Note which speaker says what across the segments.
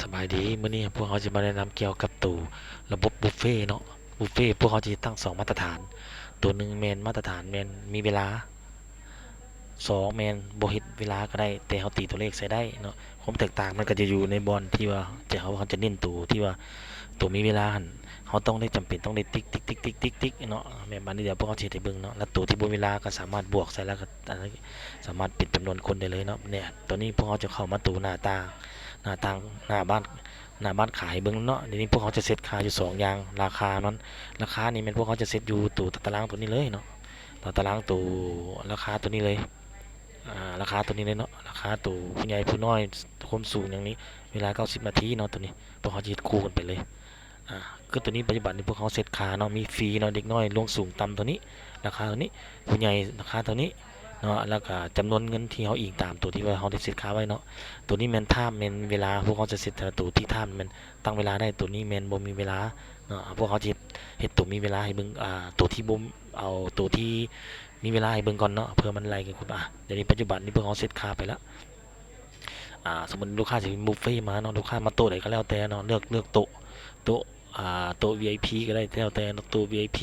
Speaker 1: สบายดีมื้อนี้พวกเขาจะมาแนะนำเกี่ยวกับตู้ระบบบุฟเฟ่เนาะบุฟเฟ่พวกเขาจะตั้ง2มาตรฐานตัวหนึ่งแมนมาตรฐานแมนมีเวลา2แมนบ่เฮ็ดเวลาก็ได้แต่เขาตีตัวเลขใส่ได้เนาะความแตกต่างมันก็จะอยู่ในบอลที่ว่าเขาจะเน้นตู้ที่ว่าตัวมีเวลาหั่นเขาต้องได้จำเป็นต้องได้ติ๊กติ๊กติ๊กติ๊กติ๊กติ๊กเนาะแม่นบัดนี้เดี๋ยวพวกเขาสิเฮ็ดให้เบิ่งเนาะแล้วตัวที่บ่มีเวลาก็สามารถบวกใส่แล้วก็สามารถปิดจำนวนคนได้เลยเนาะเนี่ยตัวนี้พวกเขาจะเข้ามาตู้หน้าต่างหน้าบ้าน หน้าบ้านขายเบิ้งเนาะเดี๋ยวนี้พวกเขาจะเซ็ตค่าอยู่2อย่างราคานั้นราคานี่เป็นพวกเขาจะเซ็ตอยู่ตู้ตารางตัวนี้เลยเนาะตารางตู้ราคาตัวนี้เลยราคาตัวนี้เลยเนาะราคาตู้ผู้ใหญ่ผู้น้อยความสูงอย่างนี้เวลา90นาทีเนาะตัวนี้พวกเขาจะเฮ็ดคู่กันไปเลยอ่าก็ตัวนี้ปัจจุบันนี้พวกเขาเซ็ตค่าเนาะมีฟรีเนาะเด็กน้อยลงสูงต่ำตัวนี้ราคาตัวนี้ผู้ใหญ่ราคาตัวนี้เนาะแล้วก็จำนวนเงินที่เขาอิงตามตัวที่ว่าเขาได้เซ็ตค่าไว้เนาะ ตัวนี้แมนไทม์แมนเวลาพวกเขาจะเซตแต่ละตัวที่ไทม์แมนตั้งเวลาได้ตัวนี้แมนบ่มีเวลาเนาะพวกเขาจะเฮ็ดตัวมีเวลาให้เบิ่งตัวที่บ่เอาตัวที่มีเวลาให้เบิ่งก่อนเนาะเพื่อมันไล่กันคุณเดี๋ยวนี้ปัจจุบันนี้พวกเขาเซตค่าไปแล้วสมมุติลูกค้าสิเป็นบุฟเฟ่ต์มาเนาะลูกค้ามาโต๊ะไหนก็แล้วแต่เนาะเลือกโต๊ะโต๊ะ VIP ก็ได้แล้วแต่เนาะโต๊ะ VIP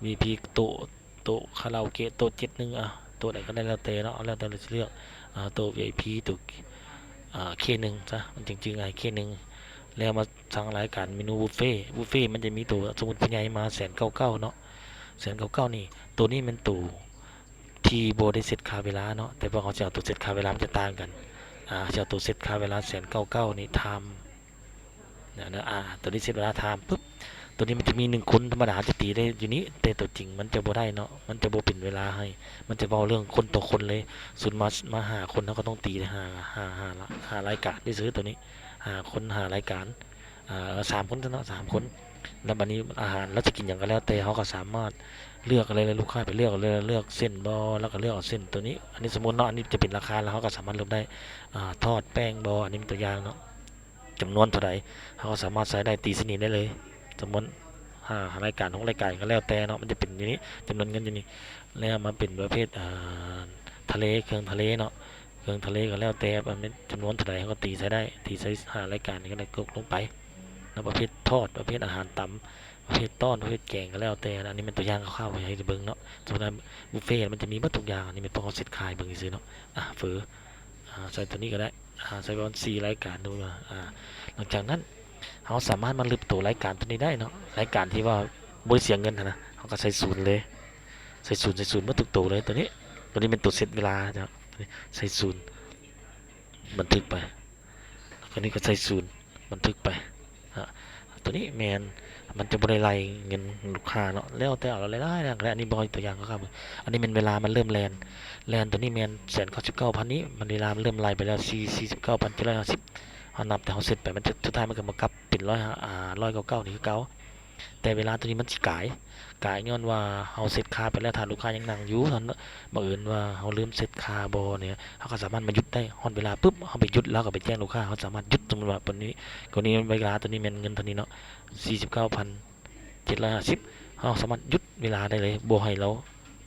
Speaker 1: VIP โต๊ะคาราโอเกะโต๊ะ71โต๊ะไหนก็ได้แล้วแต่เนาะแล้วแต่เราจะเลือกโต๊ะ VIP โต๊ะ K1ซะมันจริงๆไง K1แล้วมาสั่งรายการเมนูบุฟเฟ่มันจะมีตัวสมมุติผู้ใหญ่มา199เนาะ199นี่ตัวนี้มันตัวที่โบได้เซตค่าเวลาเนาะแต่พอเขาจะเอาตัวเซตค่าเวลามันจะต่างกันจะเอาตัวเซตค่าเวลา199นี่ไทม์นะตัวนี้เซตเวลาไทม์ปุ๊บตัวนี้มันจะมี1 คนธรรมดาจะตีได้อยู่นี้แต่ตัวจริงมันจะโบได้เนาะมันจะโบเป็นเวลาให้มันจะเว้าเรื่องคนต่อคนเลยส่วนมาหาคนเขาก็ต้องตีหารายการที่ซื้อตัวนี้หารายการ3 คนเนาะ3 คนแล้วบัดนี้อาหารเราจะกินอย่างก็แล้วแต่เขาก็สามารถเลือกอะไรเลยลูกค้าไปเลือกเลยเลือกเส้นบอแล้วก็เลือกเอาเส้นตัวนี้อันนี้สมมติเนาะอันนี้จะเป็นราคาแล้วเขาก็สามารถเลือกได้ทอดแป้งบออันนี้เป็นตัวอย่างเนาะจำนวนเท่าไหร่เขาก็สามารถใส่ได้ตีสนิทได้เลยสมมติรายการของรายการก็แล้วแต่เนาะมันจะเป็นอย่างนี้จำนวนเงินอย่างนี้แล้วมาเป็นประเภททะเลเครื่องทะเลเนาะเครื่องทะเลก็แล้วแต่มันจำนวนเท่าไหร่เขาก็ตีใส่ได้ตีใส่รายการนี้ก็ได้กดลงไปแล้วประเภททอดประเภทอาหารต่ำประเภทต้อนประเภทแกงก็แล้วแต่อันนี้เป็นตัวอย่างคร่าวๆให้เบิ่งเนาะส่วนบุฟเฟ่ต์มันจะมีหมดทุกอย่างอันนี้เป็นพวกเขาเซ็ตขายเบิ่งซื้อเนาะเฟอใส่ตัวนี้ก็ได้ใส่ประมาณ4 รายการดูมาหลังจากนั้นเขาสามารถมาลืบตัวรายการตัวนี้ได้เนาะรายการที่ว่าบริเสียเงินนะเขาก็ใส่ศูนย์เลยใส่ศูนย์เมื่อทุกตัวเลยตัวนี้เป็นตัวเซตเวลาจ้ะใส่ศูนย์บันทึกไปตัวนี้ก็ใส่ศูนย์บันทึกไปตัวนี้แมนมันจะบริไลเงินลูกค้าเนาะแล้วแต่เราไล่ๆและอันนี้บอยตัวอย่างก็ครับอันนี้เป็นเวลามันเริ่มแลนตัวนี้แมน199,000นี้มันเวลามันเริ่มไล่ไปแล้ว49,750เขานับแต่เขาเสร็จไปมันจะสุดท้ายมันก็มากับเป็น199นี่คือเก่าแต่เวลาตัวนี้มันสิกายย้อนว่าเฮาเซตค่าไปแล้วถ้าลูกค้ายังนั่งอยู่ท่านบังเอิญว่าเฮาลืมเซตค่าบ่เนี่ยเฮาก็สามารถมาหยุดได้ฮอดเวลาปุ๊บเฮาไปหยุดแล้วก็ไปแจ้งลูกค้าเขาสามารถหยุดสมมุติว่าตัวนี้เวลาตัวนี้แม่นเงินเท่านี้เนาะ49,750เฮาสามารถหยุดเวลาได้เลยบ่ให้เรา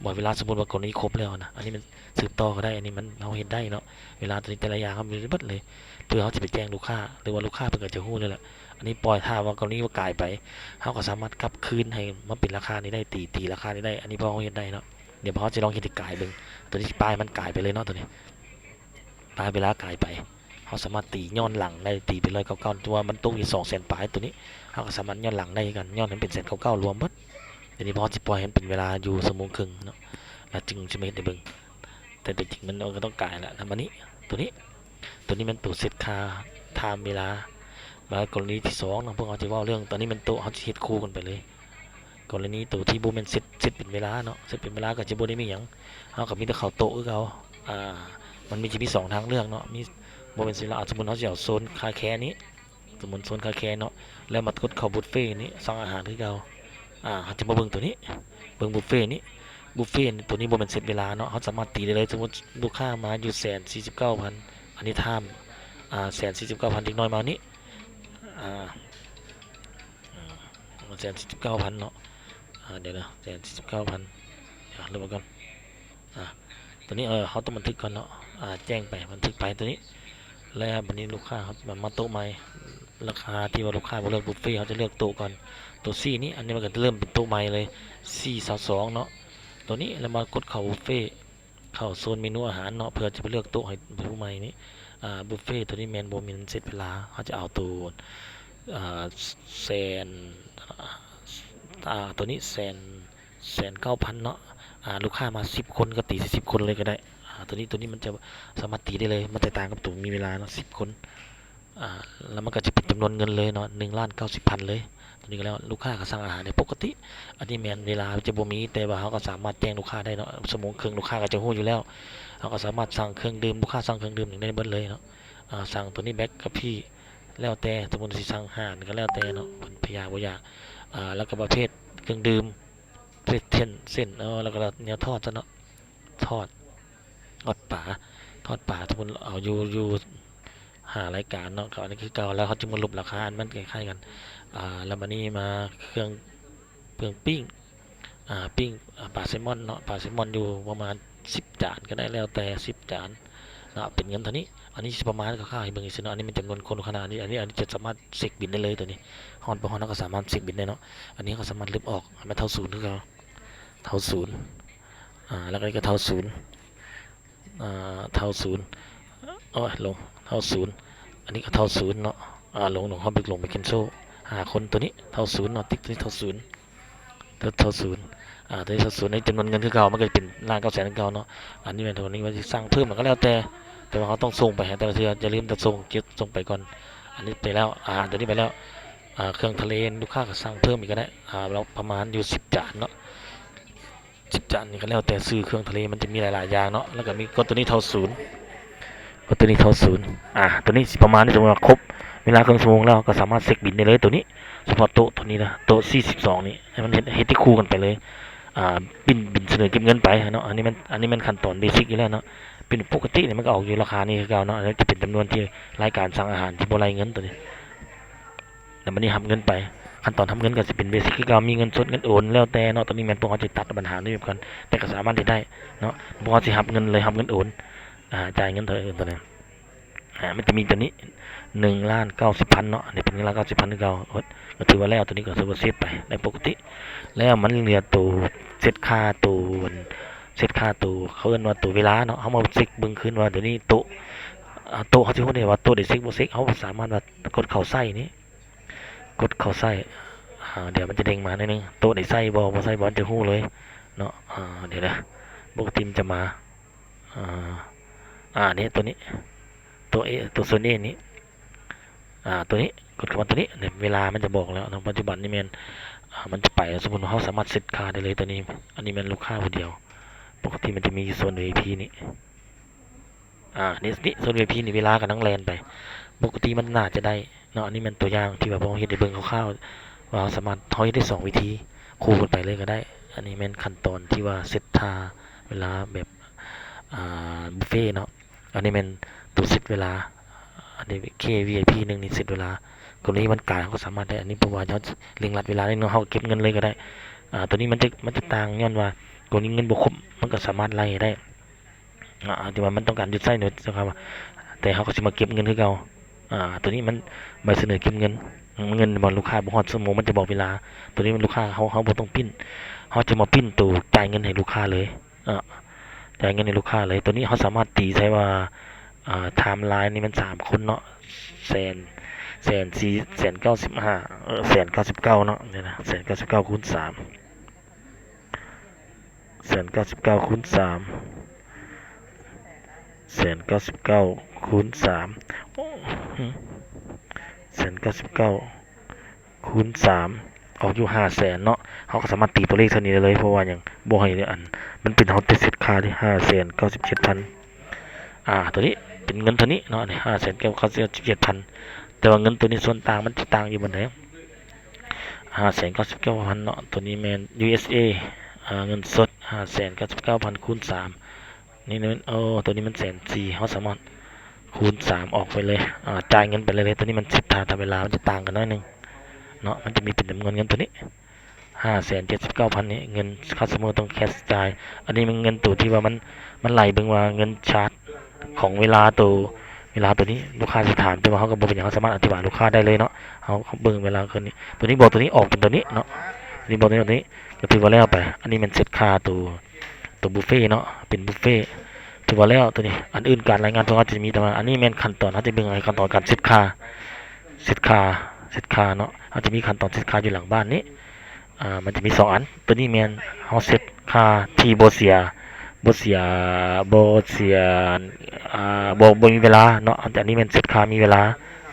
Speaker 1: บ่เวลาสมมุติว่ากรณีครบแล้วนะอันนี้มันสืบต่อก็ได้อันนี้มันเฮาเฮ็ดได้เนาะเวลาตัวนี้แต่ละอย่างเขามีเบิดเลยเพื่อเขาจะไปแจ้งลูกค้าหรือว่าลูกค้าเพิ่นก็จะฮู้เลยแหละอันนี้ปล่อยถ้าว่ากรณีว่ากลายไปเขาก็สามารถกลับคืนให้มาเป็นราคานี้ได้ตีราคานี้ได้อันนี้พอเขาเห็นได้เนาะเดี๋ยวพอจะลองเห็นกลายเบิ่งตัวนี้ปลายมันกลายไปเลยเนาะตัวนี้ปลายเวลากลายไปเขาสามารถตีย้อนหลังได้ตีไปเลย99ตัวมันตกอยู่200,000ปลายตัวนี้เขาก็สามารถย้อนหลังได้กันย้อนให้เป็น199,000รวมหมดเดี๋ยวนี้พอจะปล่อยให้เป็นเวลาอยู่1 ชั่วโมงครึ่งเนาะแล้วจึงจะไม่เห็นได้เบิ่งแต่ตัวจริงมันก็ต้องกลายแหละทำอันนี้ตัวนี้มันตัวเซตค่าไทม์เวลามากรณีที่2นะพวกเขาจะว่าเรื่องตอนนี้มันโตเขาจะเฮ็ดคู่กันไปเลยกรณีตัวที่บ่แม่นเซตเป็นเวลาเนาะเซตเป็นเวลาก็จะบ่ได้มีหยังเฮาก็มีแต่เข้าโต๊ะคือเก่าอ่ามันมี2ทางเลือกเนาะมีบ่แม่นสิละสมมุติเฮาสิเอาโซนคาแคร์นี้สมมุติโซนคาแคร์เนาะแล้วมากดเข้าบุฟเฟ่ต์นี้สั่งอาหารคือเก่าเขาจะมาเบิ่งตัวนี้เบิ่งบุฟเฟ่ต์นี้บุฟเฟ่ต์ตัวนี้บ่แม่นเซตเวลาเนาะเฮาสามารถตีได้เลยสมมุติลูกค้ามาอยู่149,000อันนี้ไทม์149,000เด็กน้อยมานี้อ่า149,000เนาะเดี๋ยวนะ149,000เริ่มกันตัวนี้เขาต้องบันทึกก่อนเนาะแจ้งไปบันทึกไปตัวนี้ แล้ววันนี้ลูกค้าครับแบบมาโต๊ะใหม่ราคาที่ว่าลูกค้าบ่เลือกบุฟเฟ่ต์เขาจะเลือกโต๊ะก่อนโต๊ะ4นี้อันนี้มันก็จะเริ่มเป็นโต๊ะใหม่เลย422เนาะตัวนี้แล้วมากดเข้าบุฟเฟ่ต์เข้าโซนเมนูอาหารเนาะเพื่อจะไปเลือกโต๊ะให้ผู้ใหม่นี้บุฟเฟ่ต์ตัวนี้แมนบ่มีเสร็จเวลาเขาจะเอาตัวแสนตัวนี้1,900,000เนาะลูกค้ามา10คนก็ตี10คนเลยก็ได้ตัวนี้มันจะสามารถตีได้เลยมันแตกต่างกับตัวมีเวลาเนาะ10คนแล้วมันก็จะเป็นจำนวนเงินเลยเนาะ1,90,000เลยตัวนี้ก็แล้วลูกค้าก็สั่งอาหารในปกติอันนี้แมนเวลาจะบ่มีแต่ว่าเขาก็สามารถแจ้งลูกค้าได้เนาะชั่วโมงครึ่งลูกค้าก็จะรู้อยู่แล้วเขาก็สามารถสั่งเครื่องดื่มลูกค้าสั่งเครื่องดื่มอย่างได้เบิดเลยเนาะสั่งตัวนี้แบ็คกับพี่แล้วแต่สมมุติสิสั่งอาหารก็แล้วแต่เนาะพยาบ่อยากแล้วก็ประเภทเครื่องดื่มประเภทเส้นแล้วก็แนวทอดซะเนาะทอดทอดป่าทอดป่าสมมุติเอาอยู่หารายการเนาะก็อันนี้คือเก่าแล้วเขาจะมาลดราคาอันมันคล้ายๆกันแล้วมานี่มาเครื่องปิ้งปิ้งปลาแซลมอนเนาะปลาแซลมอนอยู่ประมาณ10 จานก็ได้แล้วแต่10 จานเนาะเป็นเงินเท่านี้อันนี้ประมาณก็ค่าให้เบิ่งอีกเนาะอันนี้มันจำนวนคนขนาดนี้อันนี้จะสามารถเช็คบินได้เลยตัวนี้ฮอนบ่ฮอนเราก็สามารถเช็คบินได้เนาะอันนี้ก็สามารถลบออกให้มันเท่าศูนย์คือเก่าเท่าศูนย์แล้วก็เท่าศูนย์เท่าศูนย์ลงเท่าศูนย์อันนี้ก็เท่าศูนย์เนาะลงเขาไปลงไปแคนเซิลคนตัวนี้เท่าศูนย์เนาะติ๊กตัวนี้เท่าศูนย์เท่าศูนย์ตัวนี้เท่าศูนย์ในจำนวนเงินคือเก่ามันก็จะเป็น1,900,000คือเก่าเนาะอันนี้เป็นตัวนี้ว่าจะสร้างเพิ่มมันก็แล้วแต่ว่าเขาต้องส่งไปแต่ละเทื่อจะลืมแต่ส่งไปก่อนอันนี้ไปแล้วตัวนี้ไปแล้วเครื่องทะเลลูกค้าก็สั่งเพิ่มอีกก็ได้เราประมาณอยู่10 จานเนาะ10 จานนี่ก็แล้วแต่ซื้อเครื่องทะเลมันจะมีหลายๆอย่างเนาะแล้วก็มีกดตัวนี้เท่าศูนย์กดตัวนี้เท่าศูนย์ตัวนี้ประมาณนี้สมมติว่าครบเวลาครึ่งชั่วโมงแล้วก็สามารถเซ็กบินได้เลยตัวนี้เฉพาะโต๊ะตัวนี้นะโต๊ะ42นี่ให้มันเฮ็ดที่คู่กันไปเลยบินเสนอเก็บเงินไปเนาะอันนี้มันขั้นตอนเบสิกอยู่แล้วเนาะเป็นปกติเนี่ยมันก็ออกอยู่ราคานี้คือเก่าเนาะแล้วจะเป็นจำนวนที่รายการสั่งอาหารที่บ่รายเงินตัวนี้แล้วมันนี่ทำเงินไปขั้นตอนทำเงินก็จะเป็นเบสิกคือเก่ามีเงินสดเงินโอนแล้วแต่เนาะตอนนี้แม่นพวกเขาจะตัดปัญหานี้เหมือนกันแต่ก็สามารถได้เนาะพวกเขาสิรับเงินเลยรับเงินโอนจ่ายเงินเท่าอื่นตัวนี้มันจะมีตัวนี้1,90,000เนาะนี่เป็น1,90,000คือเก่าก็ถือว่าแล้วตัวนี้ก็ถือว่าเซฟไปในปกติแล้วมันเหลือตัวเซตค่าตัวเขาเอิ้นว่าตัวเวลาเนาะเฮามาเช็คเบิ่งคืนว่าเดี๋ยวนี้โต๊ะเขาสิฮู้ได้ว่าโต๊ะได้เช็คบ่เช็คเฮาสามารถว่ากดเข้าไส้นี้กดเข้าไส้เดี๋ยวมันจะเด้งมาหน่อยนึงโต๊ะได้ใส่บ่ใส่บ่จะฮู้เลยเนาะเดี๋ยวนะปกติมันจะมานี่ตัวนี้ตัวโซน A นี้ตัวนี้กดคำว่าตัวนี้เนี่ยเวลามันจะบอกแล้วในปัจจุบันนี่มันจะไปสมมติว่าเขาสามารถเซตค่าได้เลยตัวนี้อันนี้มันลูกค้าคนเดียวปกติมันจะมีโซน VIP นี่นี่โซน VIP นี่เวลากับนั่งแลนไปปกติมันน่าจะได้เนาะอันนี้มันตัวอย่างที่แบบผมเห็นในเบิ่งคร่าวๆว่าสามารถทอยได้2วิธีคู่กันไปเลยก็ได้อันนี้เป็นขั้นตอนที่ว่าเซตท่าเวลาแบบบุฟเฟ่เนาะอันนี้เป็นตัวเซตเวลาอันนี้ KVIP 1นี่เซตเวลาตัวนี้มันกลางเขาสามารถได้อันนี้เพราะว่าเขาเร่งรัดเวลาได้เนาะเขาเก็บเงินเลยก็ได้ตัวนี้มันจะต่างย้อนว่าตัวนี้เงินบวกครบมันก็สามารถไล่ได้ที่ว่ามันต้องการยึดไส้เนาะนะครับแต่เขาก็จะมาเก็บเงินคือเก่าตัวนี้มันใบเสนอเก็บเงินบอลลูกค้าบ่ฮอดชั่วโมงมันจะบอกเวลาตัวนี้มันลูกค้าเขาบ่ต้องปิ้นเขาจะมาปิ้นตัวจ่ายเงินให้ลูกค้าเลยจ่ายเงินให้ลูกค้าเลยตัวนี้เขาสามารถตีใช้ว่าไทม์ไลน์นี่มัน3 คนเนาะแสน1,4951,099เนาะเนี่ยนะ1,099คูณ3 1,099คูณ3 1,099คูณ3 1,099คูณ3ออกอยู่500,000เนาะเขาก็สามารถตีตัวเลขเท่านี้ได้เลยเพราะว่าอย่างบ่ให้อันมันเป็นเขาติดเสร็จค่าที่597,000ตัวนี้เป็นเงินเท่านี้เนาะนี่597,000แต่ว่าเงินตัวนี้ส่วนต่างมันจะต่างอยู่บนไหน599,000เนาะตัวนี้แมน USA เงินสด599,000คูณ3นี่มันตัวนี้มัน140,000เขาสามารถคูณ3ออกไปเลยจ่ายเงินไปเลยตัวนี้มัน10 ทางทำเวลามันจะต่างกันน้อยนึงเนาะมันจะมีเป็นจำนวนเงินตัวนี้579,000นี่เงินคัสเตอร์ต้องแคชจ่ายอันนี้มันเงินตัวที่ว่ามันไหลเบิ่งว่าเงินชาร์จของเวลาตัว เวลาตัวนี้ลูกค้าสิถามแต่ว่าเขาก็บ่เป็นหยังเขาสามารถอธิบายลูกค้าได้เลยเนาะเขาเบิ่งเวลาคืนนี้ตัวนี้บอกตัวนี้ออกเป็นตัวนี้เนาะตัวนี้บอกตัวนี้ก็ถือว่าแล้วไปอันนี้มันเซ็ตค่าตัวบุฟเฟ่เนาะเป็นบุฟเฟ่ถือว่าแล้วตัวนี้อันอื่นการรายงานตัวเขาจะมีแต่ว่าอันนี้แม่นขั้นตอนเขาจะเบิ่งในขั้นตอนการเซ็ตค่าเซ็ตค่าเซ็ตค่าเนาะเขาจะมีขั้นตอนเซ็ตค่าอยู่หลังบ้านนี้มันจะมี2อันตัวนี้แม่นเขาเซ็ตค่าที่บ่เสียบ่เสียบ่มีเวลาเนาะอันนี้แม่นเซ็ตค่ามีเวลา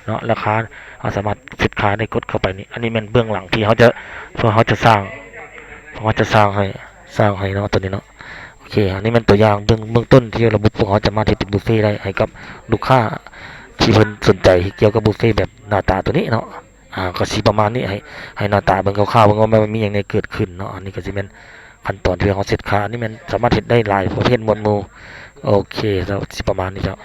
Speaker 1: เนาะราคาเราสามารถเซ็ตค่าได้กดเข้าไปนี่อันนี้แม่นเบื้องหลังที่เขาจะสร้างให้เนาะตัวนี้เนาะโอเคอันนี้มันตัวอย่างเบื้องต้นที่ระบบพวกเขาจะมาที่เป็นบุฟเฟ่ได้ให้กับลูกค้าที่เพิ่นสนใจเกี่ยวกับบุฟเฟ่แบบหน้าตาตัวนี้เนาะก็สิประมาณนี้ให้หน้าตาเบิ่งคร่าวๆเบิ่งว่ามันมีหยังในเกิดขึ้นเนาะอันนี้ก็สิเป็นขั้นตอนที่เขาเสร็จค่าอันนี้มันสามารถเฮ็ดได้หลายประเภทหมวดหมู่โอเคแล้วสิประมาณนี้เจ้า